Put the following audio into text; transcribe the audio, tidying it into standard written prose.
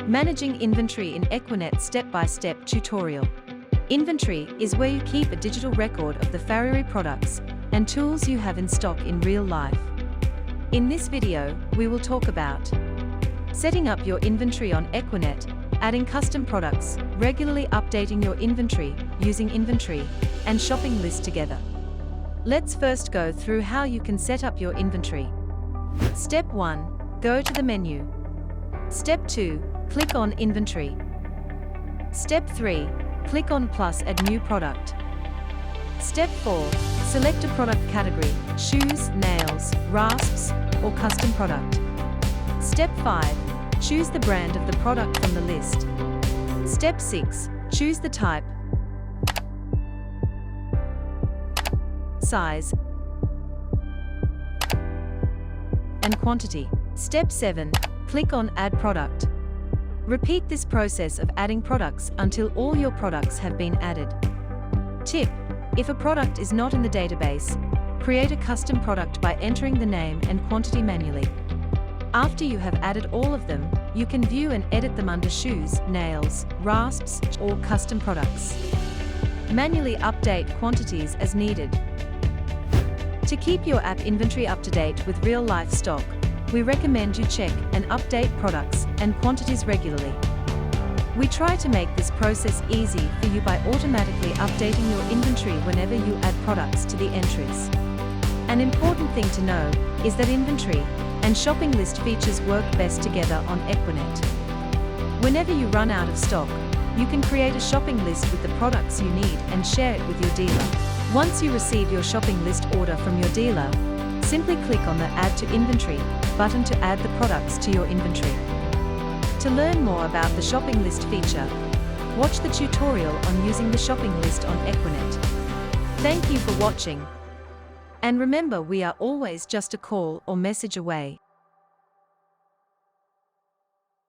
Managing Inventory in EQUINET Step-by-Step Tutorial. Inventory is where you keep a digital record of the Farrier products and tools you have in stock in real life. In this video, we will talk about setting up your inventory on EQUINET, adding custom products, regularly updating your inventory using inventory and shopping list together. Let's first go through how you can set up your inventory. Step 1. Go to the menu. Step 2. Click on Inventory. Step 3. Click on plus Add New Product. Step 4. Select a product category, shoes, nails, rasps, or custom product. Step 5. Choose the brand of the product from the list. Step 6. Choose the type, size, and quantity. Step 7. Click on Add Product. Repeat this process of adding products until all your products have been added. Tip: if a product is not in the database, create a custom product by entering the name and quantity manually. After you have added all of them, you can view and edit them under shoes, nails, rasps, or custom products. Manually update quantities as needed. To keep your app inventory up to date with real-life stock, we recommend you check and update products and quantities regularly. We try to make this process easy for you by automatically updating your inventory whenever you add products to the entries. An important thing to know is that inventory and shopping list features work best together on EQUINET. Whenever you run out of stock, you can create a shopping list with the products you need and share it with your dealer. Once you receive your shopping list order from your dealer, simply click on the Add to Inventory button to add the products to your inventory. To learn more about the shopping list feature, watch the tutorial on using the shopping list on EQUINET. Thank you for watching. And remember, we are always just a call or message away.